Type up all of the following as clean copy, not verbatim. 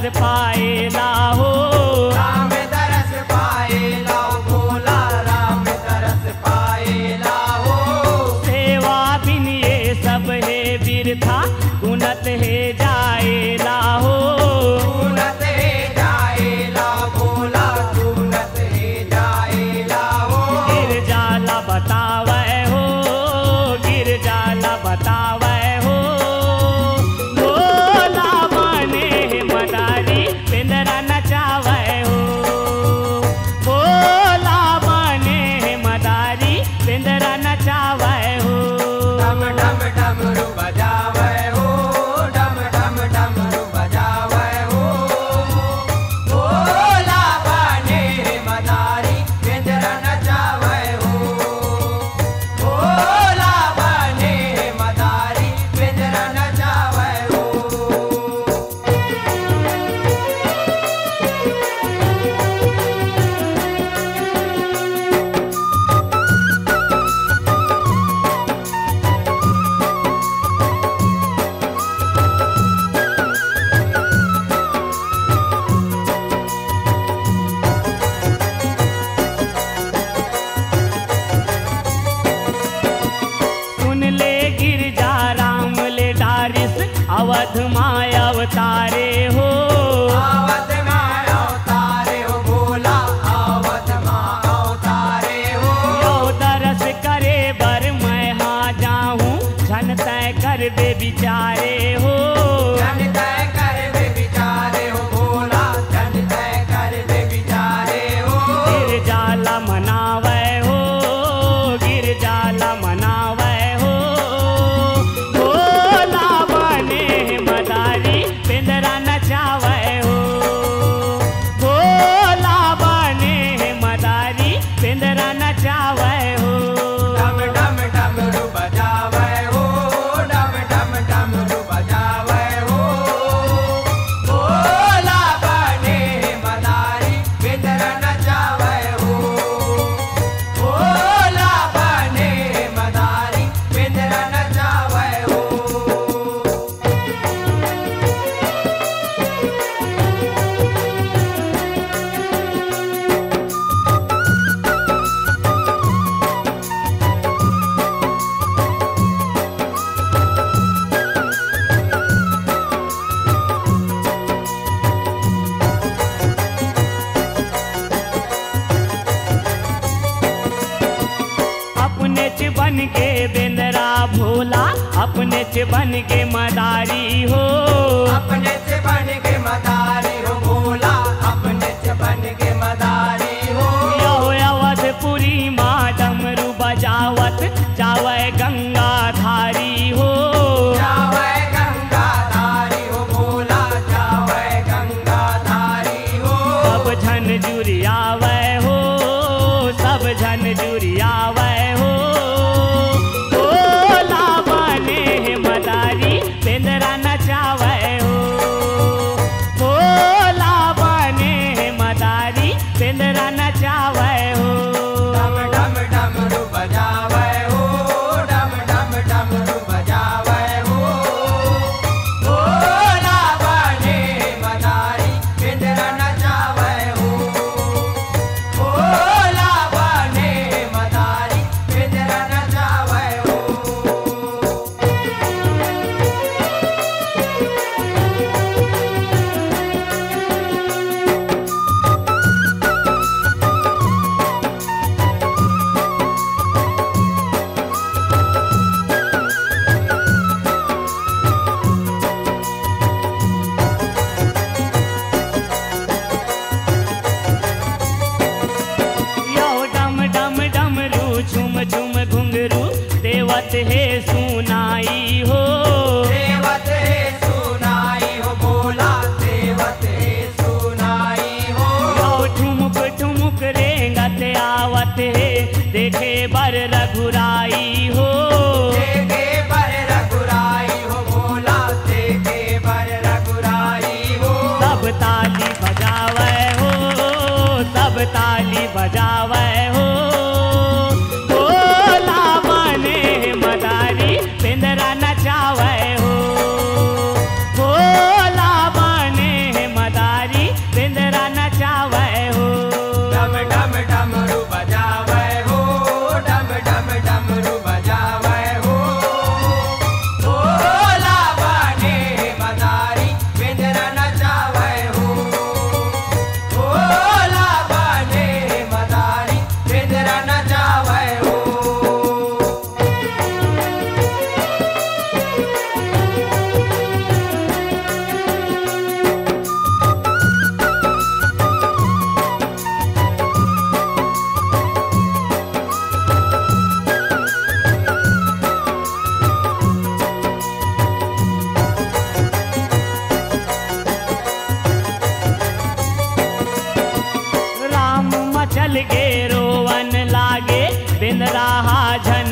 दरस पाएला हो। राम दरस पाएला भोला, राम दरस पाएला हो। सेवा बिन ये सब है बिरथा, गुनत है जाएला हो। गुनत है जाएला भोला, गुनत है जाएला हो। गिर जाला बतावे हो, गिर जाला बतावे हो। भोला बने मदारी पिंजरा नचावे हो। भोला बने मदारी पिंजरा नचावे हो। डम डम डमरू बजावे हो, डम डम डमरू बजावे हो। भोला बने मदारी पिंजरा नचावे हो। भोला बने मदारी पिंजरा नचावे हो। सुन ले गिरजा राम ले डारिस, अवध माय अवतारे हो। आवत माँ अवतारे हो भोला, आवत माँ अवतारे हो। यो दरस करे बर मैं हाँ जाऊं, झन तय कर दे बिचारे हो। जन तय कर दे बिचारे हो भोला, जन तय कर दे बिचारे हो। गिर जाला मनावे हो, गिर जाला मनावे हो। भोला बने मदारी पिंजरा नचावे हो। भोला बने मदारी पिंजरा नचावे हो। डम डम डमरू बजावे हो, डम डम डमरू बजावे हो। भोला बने मदारी पिंजरा नचावे हो। भोला बने मदारी पिंजरा नचावे हो। अपने च बन के बेंदरा भोला, अपने च बन के मदारी हो। अपने से बन के मदारी हो भोला, अपने से बन के मदारी हो। यो अवधपुरी माँ डमरू बजावत, जावे गंगा धारी हो। जावे गंगा धारी हो भोला, जावे गंगा धारी हो। सब झन जुरियावे हो, सब झन जुरियावे हो। भोला बने मदारी पिंजरा नचावे हो। भोला बने मदारी पिंजरा नचावे हो। डम डम डमरू बजावे हो, डम डम डमरू बजावे हो। भोला बने मदारी पिंजरा नचावे हो। भोला बने मदारी पिंजरा नचावे हो। यो डम डम डमरू झुम झुम घुंघरू, देवत है सुनाई हो। देवत है सुनाई हो भोला, देवत है सुनाई हो। यो ठुमुक ठुमुक रेंगत आवत है, देखे बर रघुराई हो। देखे बर रघुराई हो भोला, देखे बर रघुराई हो। सब ताली बजावे हो, सब ताली बजावे हो। भोला बने मदारी पिंजरा नचावे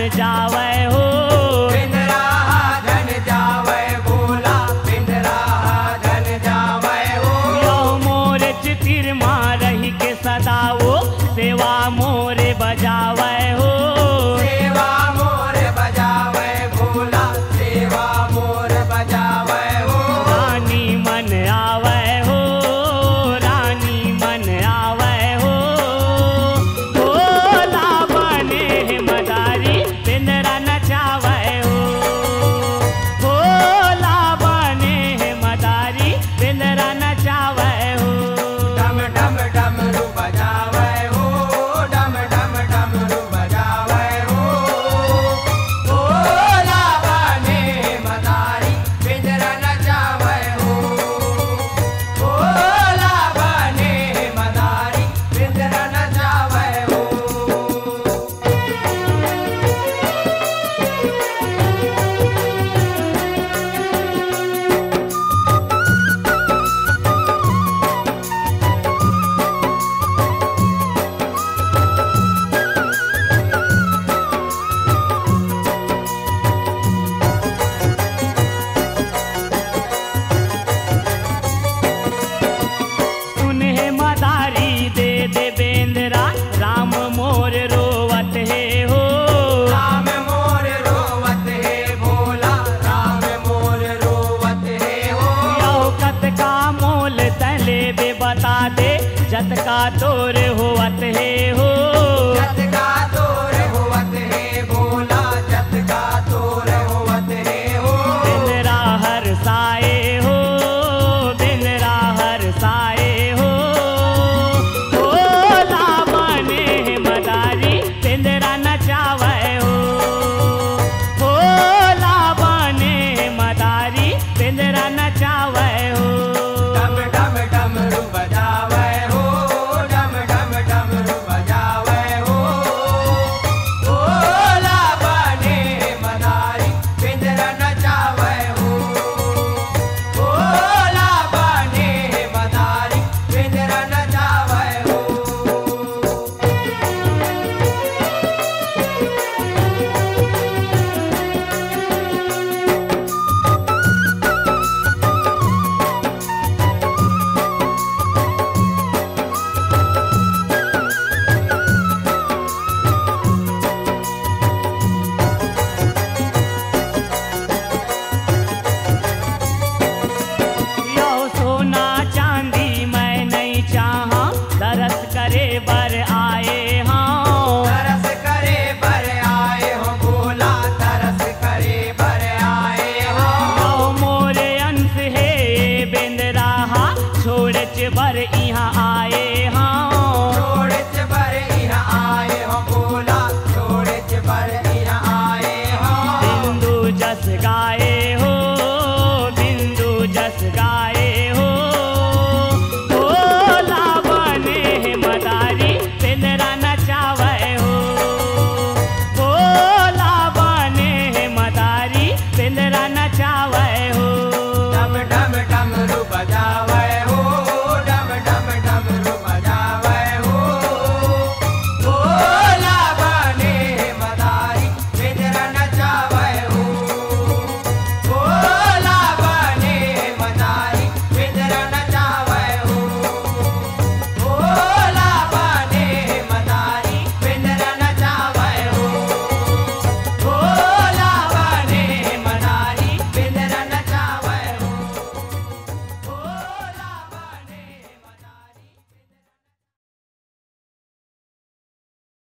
धन जावे हो। बिन रहा धन जावे भोला, बिन रहा धन जावे हो। यो मोरे चितिर रही के सदा वो सेवा मोरे बजावे हो। सेवा मोर बजावे भोला, सेवा मोर बजावे हो। रानी मन आवे हो, रानी मन आवे हो। भोला बने मदारी पिंजरा नचावे हो। भोला बने मदारी पिंजरा नचावे हो। डम डम डमरू बजावे हो, डम डम डमरू बजावे हो। भोला बने मदारी पिंजरा नचावे हो। भोला बने मदारी पिंजरा नचावे हो। सुने मदारी दे दे बेंदरा राम मोर रोवत है हो। राम मोर रोवत है भोला, राम मोर रोवत है हो। यो कत का मोल तले बे बता दे जत का तोर होवत है हो। जत का तोर होवत है भोला, जत का तोर होवत है हो। बिंदरा हर साए हो, बिंदरा हर साए हो। भोला बने मदारी पिंजरा नचावे हो। भोला बने मदारी पिंजरा नचावे हो। डम डम डमरू बजावे हो, डम डम डमरू बजावे हो। भोला बने मदारी पिंजरा नचावे हो। भोला बने मदारी पिंजरा नचावे हो। यो सोना चांदी मैं नहीं चाहा, दरस करे बर आए हाँ। तरस करे बर आए हो भोला, तरस करे बर आए हो। यो मोरे अंश है बेंदरा छोड़ बर यहाँ आए हाँ। छोड़च बर यहाँ आए हो भोला, छोड़च बर यहाँ आए हो। बिंदु जस गाए हो, बिंदु जस